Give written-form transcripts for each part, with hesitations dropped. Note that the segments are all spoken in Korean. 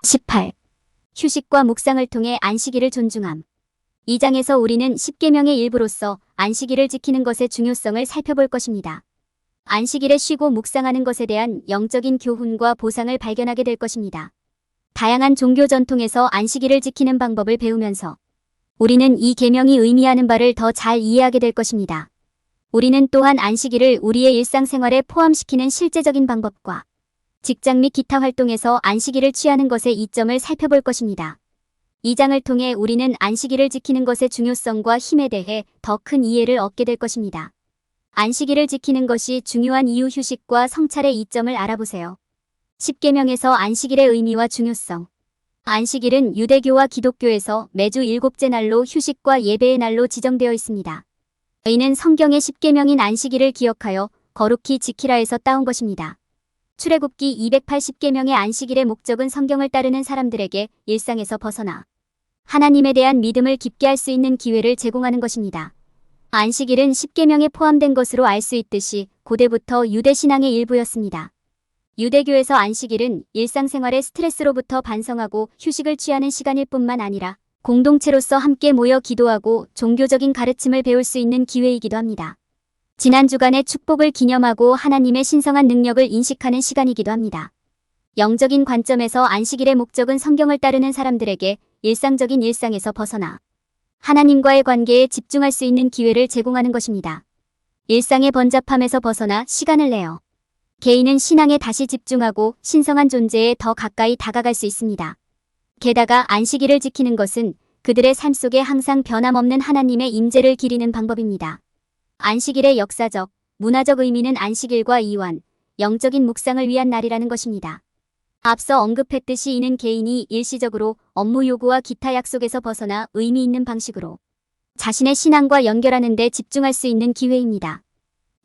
18. 휴식과 묵상을 통해 안식일을 존중함. 이 장에서 우리는 10계명의 일부로서 안식일을 지키는 것의 중요성을 살펴볼 것입니다. 안식일에 쉬고 묵상하는 것에 대한 영적인 교훈과 보상을 발견하게 될 것입니다. 다양한 종교 전통에서 안식일을 지키는 방법을 배우면서 우리는 이 계명이 의미하는 바를 더 잘 이해하게 될 것입니다. 우리는 또한 안식일을 우리의 일상생활에 포함시키는 실제적인 방법과 직장 및 기타 활동에서 안식일을 취하는 것의 이점을 살펴볼 것입니다. 이 장을 통해 우리는 안식일을 지키는 것의 중요성과 힘에 대해 더 큰 이해를 얻게 될 것입니다. 안식일을 지키는 것이 중요한 이유 휴식과 성찰의 이점을 알아보세요. 10계명에서 안식일의 의미와 중요성. 안식일은 유대교와 기독교에서 매주 7째 날로 휴식과 예배의 날로 지정되어 있습니다. 이는 성경의 10계명인 안식일을 기억하여 거룩히 지키라에서 따온 것입니다. 출애굽기 280계명의 안식일의 목적은 성경을 따르는 사람들에게 일상에서 벗어나 하나님에 대한 믿음을 깊게 할 수 있는 기회를 제공하는 것입니다. 안식일은 10계명에 포함된 것으로 알 수 있듯이 고대부터 유대 신앙의 일부였습니다. 유대교에서 안식일은 일상생활의 스트레스로부터 반성하고 휴식을 취하는 시간일 뿐만 아니라 공동체로서 함께 모여 기도하고 종교적인 가르침을 배울 수 있는 기회이기도 합니다. 지난 주간의 축복을 기념하고 하나님의 신성한 능력을 인식하는 시간이기도 합니다. 영적인 관점에서 안식일의 목적은 성경을 따르는 사람들에게 일상적인 일상에서 벗어나 하나님과의 관계에 집중할 수 있는 기회를 제공하는 것입니다. 일상의 번잡함에서 벗어나 시간을 내어 개인은 신앙에 다시 집중하고 신성한 존재에 더 가까이 다가갈 수 있습니다. 게다가 안식일을 지키는 것은 그들의 삶 속에 항상 변함없는 하나님의 임재를 기리는 방법입니다. 안식일의 역사적, 문화적 의미는 안식일과 이완, 영적인 묵상을 위한 날이라는 것입니다. 앞서 언급했듯이 이는 개인이 일시적으로 업무 요구와 기타 약속에서 벗어나 의미 있는 방식으로 자신의 신앙과 연결하는 데 집중할 수 있는 기회입니다.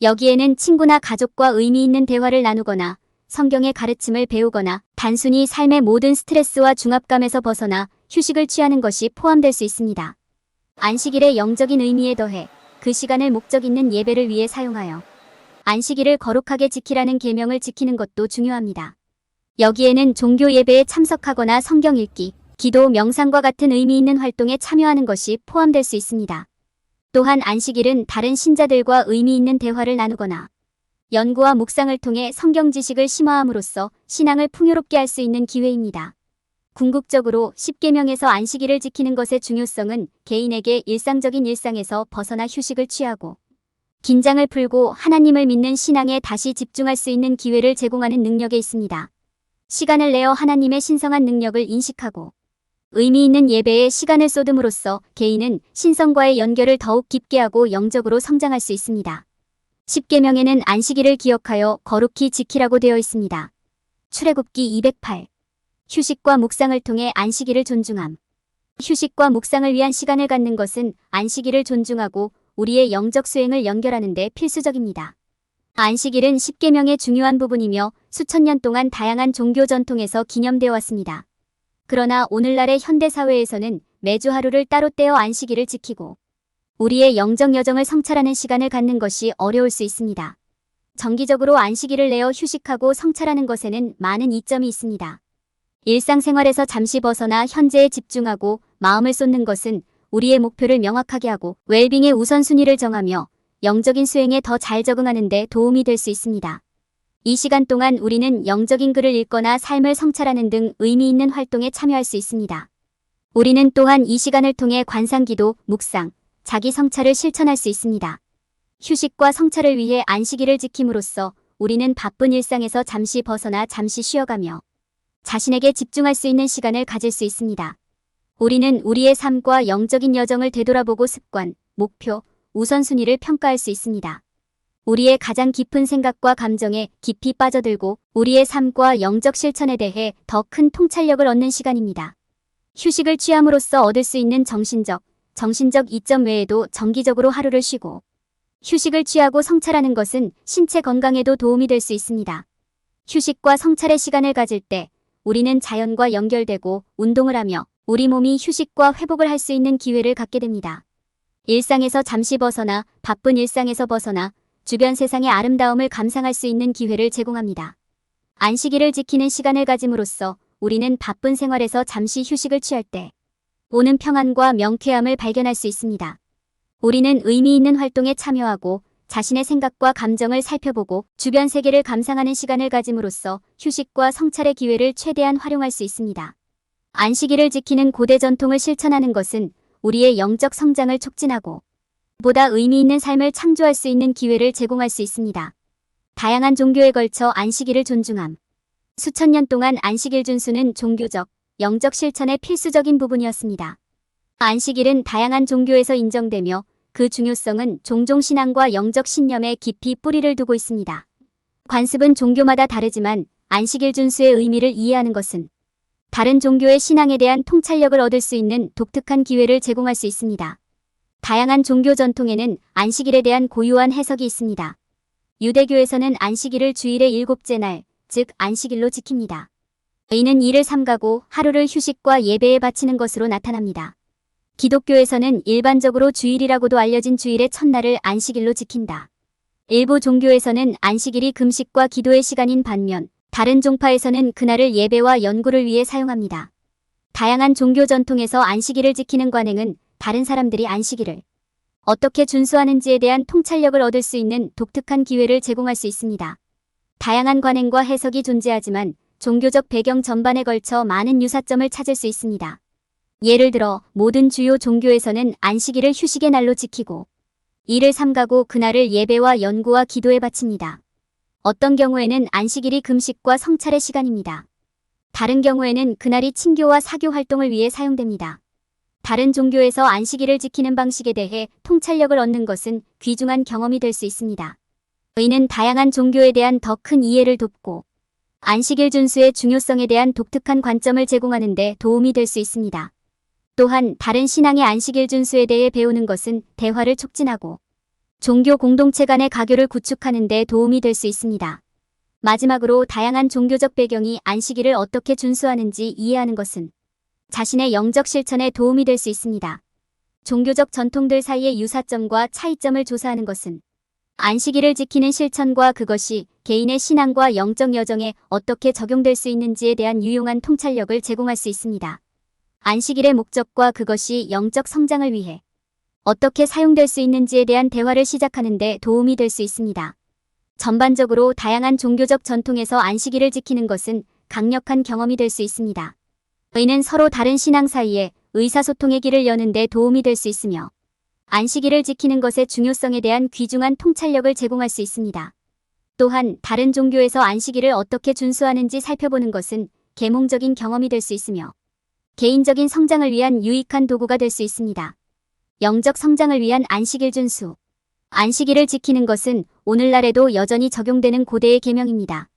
여기에는 친구나 가족과 의미 있는 대화를 나누거나 성경의 가르침을 배우거나 단순히 삶의 모든 스트레스와 중압감에서 벗어나 휴식을 취하는 것이 포함될 수 있습니다. 안식일의 영적인 의미에 더해 그 시간을 목적 있는 예배를 위해 사용하여 안식일을 거룩하게 지키라는 계명을 지키는 것도 중요합니다. 여기에는 종교 예배에 참석하거나 성경 읽기, 기도, 명상과 같은 의미 있는 활동에 참여하는 것이 포함될 수 있습니다. 또한 안식일은 다른 신자들과 의미 있는 대화를 나누거나 연구와 묵상을 통해 성경 지식을 심화함으로써 신앙을 풍요롭게 할 수 있는 기회입니다. 궁극적으로 10계명에서 안식일을 지키는 것의 중요성은 개인에게 일상적인 일상에서 벗어나 휴식을 취하고 긴장을 풀고 하나님을 믿는 신앙에 다시 집중할 수 있는 기회를 제공하는 능력에 있습니다. 시간을 내어 하나님의 신성한 능력을 인식하고 의미 있는 예배에 시간을 쏟음으로써 개인은 신성과의 연결을 더욱 깊게 하고 영적으로 성장할 수 있습니다. 10계명에는 안식일을 기억하여 거룩히 지키라고 되어 있습니다. 출애굽기 208. 휴식과 묵상을 통해 안식일을 존중함. 휴식과 묵상을 위한 시간을 갖는 것은 안식일을 존중하고 우리의 영적 수행을 연결하는 데 필수적입니다. 안식일은 10계명의 중요한 부분이며 수천 년 동안 다양한 종교 전통에서 기념되어 왔습니다. 그러나 오늘날의 현대사회에서는 매주 하루를 따로 떼어 안식일을 지키고 우리의 영적 여정을 성찰하는 시간을 갖는 것이 어려울 수 있습니다. 정기적으로 안식일을 내어 휴식하고 성찰하는 것에는 많은 이점이 있습니다. 일상생활에서 잠시 벗어나 현재에 집중하고 마음을 쏟는 것은 우리의 목표를 명확하게 하고 웰빙의 우선순위를 정하며 영적인 수행에 더 잘 적응하는 데 도움이 될 수 있습니다. 이 시간 동안 우리는 영적인 글을 읽거나 삶을 성찰하는 등 의미 있는 활동에 참여할 수 있습니다. 우리는 또한 이 시간을 통해 관상기도, 묵상, 자기 성찰을 실천할 수 있습니다. 휴식과 성찰을 위해 안식일을 지킴으로써 우리는 바쁜 일상에서 잠시 벗어나 잠시 쉬어가며 자신에게 집중할 수 있는 시간을 가질 수 있습니다. 우리는 우리의 삶과 영적인 여정을 되돌아보고 습관, 목표, 우선순위를 평가할 수 있습니다. 우리의 가장 깊은 생각과 감정에 깊이 빠져들고 우리의 삶과 영적 실천에 대해 더 큰 통찰력을 얻는 시간입니다. 휴식을 취함으로써 얻을 수 있는 정신적 이점 외에도 정기적으로 하루를 쉬고 휴식을 취하고 성찰하는 것은 신체 건강에도 도움이 될 수 있습니다. 휴식과 성찰의 시간을 가질 때 우리는 자연과 연결되고 운동을 하며 우리 몸이 휴식과 회복을 할 수 있는 기회를 갖게 됩니다. 일상에서 잠시 벗어나 바쁜 일상에서 벗어나 주변 세상의 아름다움을 감상할 수 있는 기회를 제공합니다. 안식일을 지키는 시간을 가짐으로써 우리는 바쁜 생활에서 잠시 휴식을 취할 때 오는 평안과 명쾌함을 발견할 수 있습니다. 우리는 의미 있는 활동에 참여하고 자신의 생각과 감정을 살펴보고 주변 세계를 감상하는 시간을 가짐으로써 휴식과 성찰의 기회를 최대한 활용할 수 있습니다. 안식일을 지키는 고대 전통을 실천하는 것은 우리의 영적 성장을 촉진하고 보다 의미 있는 삶을 창조할 수 있는 기회를 제공할 수 있습니다. 다양한 종교에 걸쳐 안식일을 존중함. 수천 년 동안 안식일 준수는 종교적, 영적 실천의 필수적인 부분이었습니다. 안식일은 다양한 종교에서 인정되며 그 중요성은 종종 신앙과 영적 신념에 깊이 뿌리를 두고 있습니다. 관습은 종교마다 다르지만 안식일 준수의 의미를 이해하는 것은 다른 종교의 신앙에 대한 통찰력을 얻을 수 있는 독특한 기회를 제공할 수 있습니다. 다양한 종교 전통에는 안식일에 대한 고유한 해석이 있습니다. 유대교에서는 안식일을 주일의 7째 날, 즉 안식일로 지킵니다. 이는 이를 삼가고 하루를 휴식과 예배에 바치는 것으로 나타납니다. 기독교에서는 일반적으로 주일이라고도 알려진 주일의 첫날을 안식일로 지킨다. 일부 종교에서는 안식일이 금식과 기도의 시간인 반면 다른 종파에서는 그날을 예배와 연구를 위해 사용합니다. 다양한 종교 전통에서 안식일을 지키는 관행은 다른 사람들이 안식일을 어떻게 준수하는지에 대한 통찰력을 얻을 수 있는 독특한 기회를 제공할 수 있습니다. 다양한 관행과 해석이 존재하지만 종교적 배경 전반에 걸쳐 많은 유사점을 찾을 수 있습니다. 예를 들어 모든 주요 종교에서는 안식일을 휴식의 날로 지키고 이를 삼가고 그날을 예배와 연구와 기도에 바칩니다. 어떤 경우에는 안식일이 금식과 성찰의 시간입니다. 다른 경우에는 그날이 친교와 사교 활동을 위해 사용됩니다. 다른 종교에서 안식일을 지키는 방식에 대해 통찰력을 얻는 것은 귀중한 경험이 될 수 있습니다. 이는 다양한 종교에 대한 더 큰 이해를 돕고 안식일 준수의 중요성에 대한 독특한 관점을 제공하는 데 도움이 될 수 있습니다. 또한 다른 신앙의 안식일 준수에 대해 배우는 것은 대화를 촉진하고 종교 공동체 간의 가교를 구축하는 데 도움이 될 수 있습니다. 마지막으로 다양한 종교적 배경이 안식일을 어떻게 준수하는지 이해하는 것은 자신의 영적 실천에 도움이 될 수 있습니다. 종교적 전통들 사이의 유사점과 차이점을 조사하는 것은 안식일을 지키는 실천과 그것이 개인의 신앙과 영적 여정에 어떻게 적용될 수 있는지에 대한 유용한 통찰력을 제공할 수 있습니다. 안식일의 목적과 그것이 영적 성장을 위해 어떻게 사용될 수 있는지에 대한 대화를 시작하는 데 도움이 될 수 있습니다. 전반적으로 다양한 종교적 전통에서 안식일을 지키는 것은 강력한 경험이 될 수 있습니다. 이는 서로 다른 신앙 사이에 의사소통의 길을 여는 데 도움이 될 수 있으며 안식일을 지키는 것의 중요성에 대한 귀중한 통찰력을 제공할 수 있습니다. 또한 다른 종교에서 안식일을 어떻게 준수하는지 살펴보는 것은 계몽적인 경험이 될 수 있으며 개인적인 성장을 위한 유익한 도구가 될 수 있습니다. 영적 성장을 위한 안식일 준수. 안식일을 지키는 것은 오늘날에도 여전히 적용되는 고대의 계명입니다.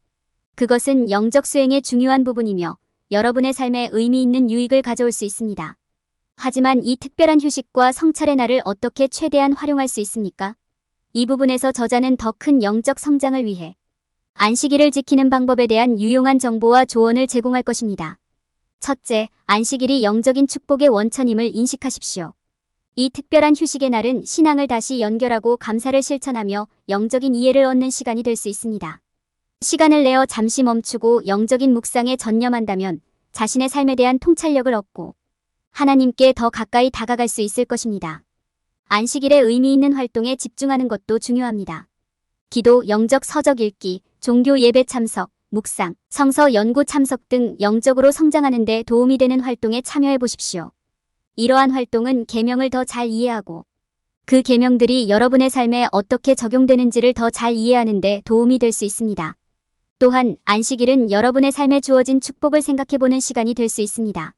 그것은 영적 수행의 중요한 부분이며 여러분의 삶에 의미 있는 유익을 가져올 수 있습니다. 하지만 이 특별한 휴식과 성찰의 날을 어떻게 최대한 활용할 수 있습니까? 이 부분에서 저자는 더 큰 영적 성장을 위해 안식일을 지키는 방법에 대한 유용한 정보와 조언을 제공할 것입니다. 첫째, 안식일이 영적인 축복의 원천임을 인식하십시오. 이 특별한 휴식의 날은 신앙을 다시 연결하고 감사를 실천하며 영적인 이해를 얻는 시간이 될 수 있습니다. 시간을 내어 잠시 멈추고 영적인 묵상에 전념한다면 자신의 삶에 대한 통찰력을 얻고 하나님께 더 가까이 다가갈 수 있을 것입니다. 안식일의 의미 있는 활동에 집중하는 것도 중요합니다. 기도, 영적 서적 읽기, 종교 예배 참석, 묵상, 성서 연구 참석 등 영적으로 성장하는 데 도움이 되는 활동에 참여해 보십시오. 이러한 활동은 계명을 더 잘 이해하고 그 계명들이 여러분의 삶에 어떻게 적용되는지를 더 잘 이해하는 데 도움이 될 수 있습니다. 또한 안식일은 여러분의 삶에 주어진 축복을 생각해보는 시간이 될 수 있습니다.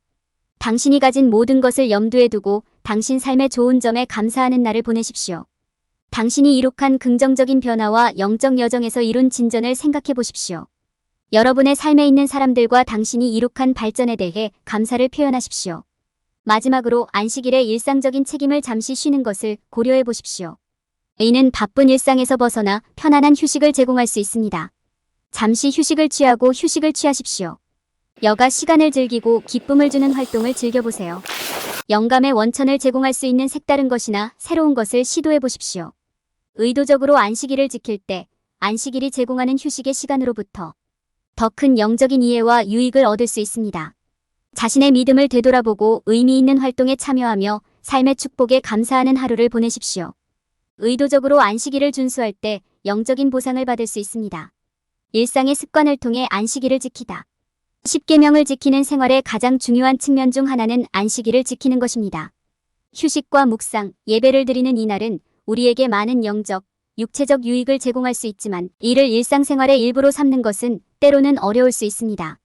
당신이 가진 모든 것을 염두에 두고 당신 삶의 좋은 점에 감사하는 날을 보내십시오. 당신이 이룩한 긍정적인 변화와 영적 여정에서 이룬 진전을 생각해 보십시오. 여러분의 삶에 있는 사람들과 당신이 이룩한 발전에 대해 감사를 표현하십시오. 마지막으로 안식일의 일상적인 책임을 잠시 쉬는 것을 고려해 보십시오. 이는 바쁜 일상에서 벗어나 편안한 휴식을 제공할 수 있습니다. 잠시 휴식을 취하고 휴식을 취하십시오. 여가 시간을 즐기고 기쁨을 주는 활동을 즐겨보세요. 영감의 원천을 제공할 수 있는 색다른 것이나 새로운 것을 시도해 보십시오. 의도적으로 안식일을 지킬 때 안식일이 제공하는 휴식의 시간으로부터 더 큰 영적인 이해와 유익을 얻을 수 있습니다. 자신의 믿음을 되돌아보고 의미 있는 활동에 참여하며 삶의 축복에 감사하는 하루를 보내십시오. 의도적으로 안식일을 준수할 때 영적인 보상을 받을 수 있습니다. 일상의 습관을 통해 안식일을 지키다. 10계명을 지키는 생활의 가장 중요한 측면 중 하나는 안식일을 지키는 것입니다. 휴식과 묵상, 예배를 드리는 이날은 우리에게 많은 영적, 육체적 유익을 제공할 수 있지만 이를 일상생활의 일부로 삼는 것은 때로는 어려울 수 있습니다.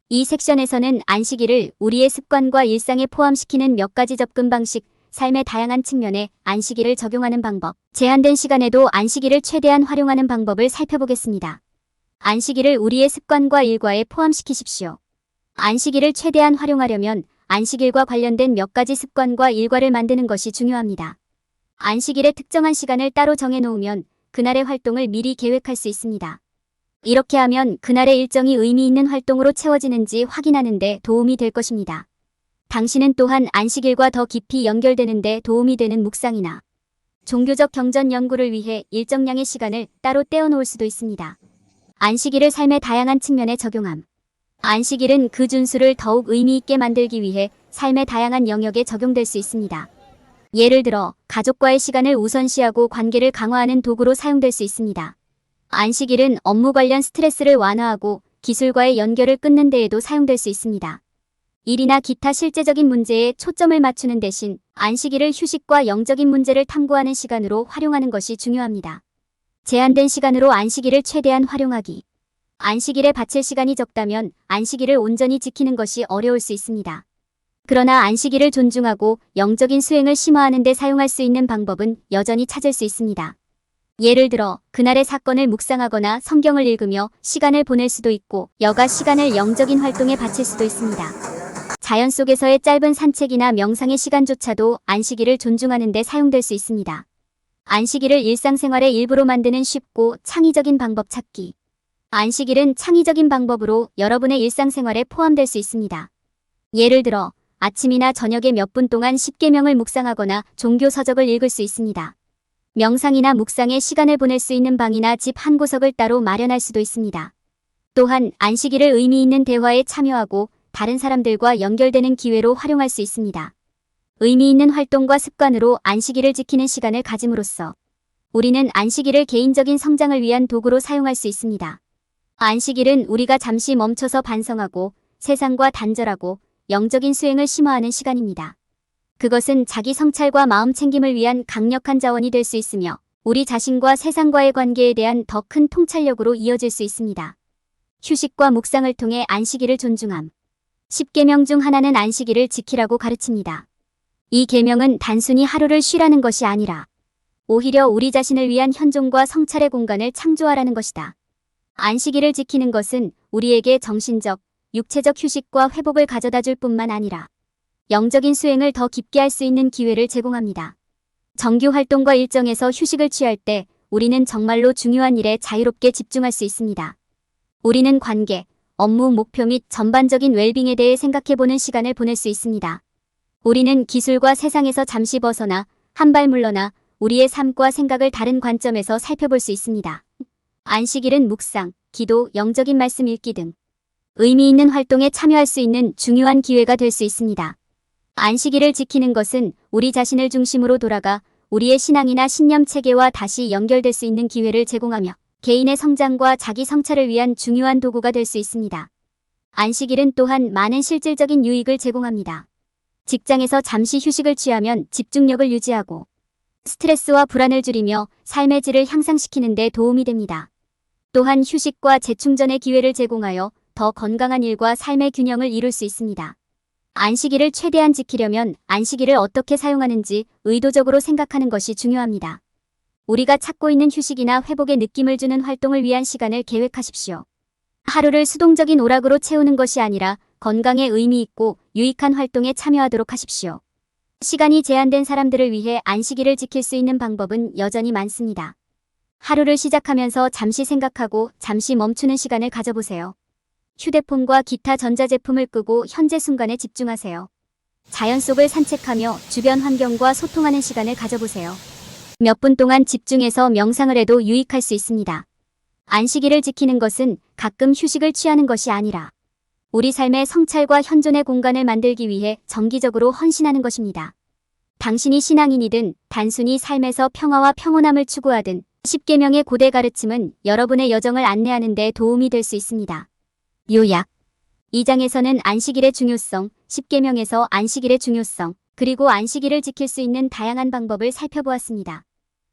이 섹션에서는 안식일을 우리의 습관과 일상에 포함시키는 몇 가지 접근 방식, 삶의 다양한 측면에 안식일을 적용하는 방법, 제한된 시간에도 안식일을 최대한 활용하는 방법을 살펴보겠습니다. 안식일을 우리의 습관과 일과에 포함시키십시오. 안식일을 최대한 활용하려면 안식일과 관련된 몇 가지 습관과 일과를 만드는 것이 중요합니다. 안식일의 특정한 시간을 따로 정해놓으면 그날의 활동을 미리 계획할 수 있습니다. 이렇게 하면 그날의 일정이 의미 있는 활동으로 채워지는지 확인하는 데 도움이 될 것입니다. 당신은 또한 안식일과 더 깊이 연결되는 데 도움이 되는 묵상이나 종교적 경전 연구를 위해 일정량의 시간을 따로 떼어놓을 수도 있습니다. 안식일을 삶의 다양한 측면에 적용함. 안식일은 그 준수를 더욱 의미 있게 만들기 위해 삶의 다양한 영역에 적용될 수 있습니다. 예를 들어 가족과의 시간을 우선시하고 관계를 강화하는 도구로 사용될 수 있습니다. 안식일은 업무 관련 스트레스를 완화하고 기술과의 연결을 끊는 데에도 사용될 수 있습니다. 일이나 기타 실제적인 문제에 초점을 맞추는 대신 안식일을 휴식과 영적인 문제를 탐구하는 시간으로 활용하는 것이 중요합니다. 제한된 시간으로 안식일을 최대한 활용하기. 안식일에 바칠 시간이 적다면 안식일을 온전히 지키는 것이 어려울 수 있습니다. 그러나 안식일을 존중하고 영적인 수행을 심화하는 데 사용할 수 있는 방법은 여전히 찾을 수 있습니다. 예를 들어 그날의 사건을 묵상하거나 성경을 읽으며 시간을 보낼 수도 있고 여가 시간을 영적인 활동에 바칠 수도 있습니다. 자연 속에서의 짧은 산책이나 명상의 시간조차도 안식일을 존중하는 데 사용될 수 있습니다. 안식일을 일상생활의 일부로 만드는 쉽고 창의적인 방법 찾기. 안식일은 창의적인 방법으로 여러분의 일상생활에 포함될 수 있습니다. 예를 들어 아침이나 저녁에 몇 분 동안 10계명을 묵상하거나 종교 서적을 읽을 수 있습니다. 명상이나 묵상에 시간을 보낼 수 있는 방이나 집 한 구석을 따로 마련할 수도 있습니다. 또한 안식일을 의미 있는 대화에 참여하고 다른 사람들과 연결되는 기회로 활용할 수 있습니다. 의미 있는 활동과 습관으로 안식일을 지키는 시간을 가짐으로써 우리는 안식일을 개인적인 성장을 위한 도구로 사용할 수 있습니다. 안식일은 우리가 잠시 멈춰서 반성하고 세상과 단절하고 영적인 수행을 심화하는 시간입니다. 그것은 자기 성찰과 마음 챙김을 위한 강력한 자원이 될 수 있으며 우리 자신과 세상과의 관계에 대한 더 큰 통찰력으로 이어질 수 있습니다. 휴식과 묵상을 통해 안식일을 존중함. 10계명 중 하나는 안식일을 지키라고 가르칩니다. 이 계명은 단순히 하루를 쉬라는 것이 아니라 오히려 우리 자신을 위한 현존과 성찰의 공간을 창조하라는 것이다. 안식일을 지키는 것은 우리에게 정신적, 육체적 휴식과 회복을 가져다 줄 뿐만 아니라 영적인 수행을 더 깊게 할 수 있는 기회를 제공합니다. 정규 활동과 일정에서 휴식을 취할 때 우리는 정말로 중요한 일에 자유롭게 집중할 수 있습니다. 우리는 관계, 업무 목표 및 전반적인 웰빙에 대해 생각해보는 시간을 보낼 수 있습니다. 우리는 기술과 세상에서 잠시 벗어나 한 발 물러나 우리의 삶과 생각을 다른 관점에서 살펴볼 수 있습니다. 안식일은 묵상, 기도, 영적인 말씀 읽기 등 의미 있는 활동에 참여할 수 있는 중요한 기회가 될 수 있습니다. 안식일을 지키는 것은 우리 자신을 중심으로 돌아가 우리의 신앙이나 신념 체계와 다시 연결될 수 있는 기회를 제공하며 개인의 성장과 자기 성찰을 위한 중요한 도구가 될 수 있습니다. 안식일은 또한 많은 실질적인 유익을 제공합니다. 직장에서 잠시 휴식을 취하면 집중력을 유지하고 스트레스와 불안을 줄이며 삶의 질을 향상시키는 데 도움이 됩니다. 또한 휴식과 재충전의 기회를 제공하여 더 건강한 일과 삶의 균형을 이룰 수 있습니다. 안식일을 최대한 지키려면 안식일을 어떻게 사용하는지 의도적으로 생각하는 것이 중요합니다. 우리가 찾고 있는 휴식이나 회복의 느낌을 주는 활동을 위한 시간을 계획하십시오. 하루를 수동적인 오락으로 채우는 것이 아니라 건강에 의미 있고 유익한 활동에 참여하도록 하십시오. 시간이 제한된 사람들을 위해 안식일을 지킬 수 있는 방법은 여전히 많습니다. 하루를 시작하면서 잠시 생각하고 잠시 멈추는 시간을 가져보세요. 휴대폰과 기타 전자제품을 끄고 현재 순간에 집중하세요. 자연 속을 산책하며 주변 환경과 소통하는 시간을 가져보세요. 몇 분 동안 집중해서 명상을 해도 유익할 수 있습니다. 안식일을 지키는 것은 가끔 휴식을 취하는 것이 아니라 우리 삶의 성찰과 현존의 공간을 만들기 위해 정기적으로 헌신하는 것입니다. 당신이 신앙인이든 단순히 삶에서 평화와 평온함을 추구하든 10계명의 고대 가르침은 여러분의 여정을 안내하는 데 도움이 될 수 있습니다. 요약. 2장에서는 안식일의 중요성, 10계명에서 안식일의 중요성, 그리고 안식일을 지킬 수 있는 다양한 방법을 살펴보았습니다.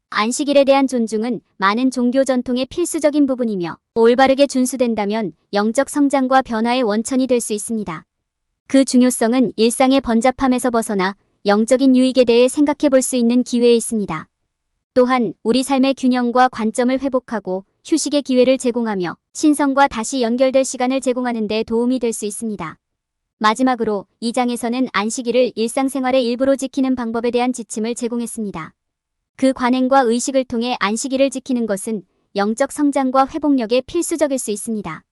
안식일에 대한 존중은 많은 종교 전통의 필수적인 부분이며 올바르게 준수된다면 영적 성장과 변화의 원천이 될 수 있습니다. 그 중요성은 일상의 번잡함에서 벗어나 영적인 유익에 대해 생각해 볼 수 있는 기회에 있습니다. 또한 우리 삶의 균형과 관점을 회복하고 휴식의 기회를 제공하며 신성과 다시 연결될 시간을 제공하는 데 도움이 될 수 있습니다. 마지막으로 2장에서는 안식일을 일상생활의 일부로 지키는 방법에 대한 지침을 제공했습니다. 그 관행과 의식을 통해 안식일을 지키는 것은 영적 성장과 회복력에 필수적일 수 있습니다.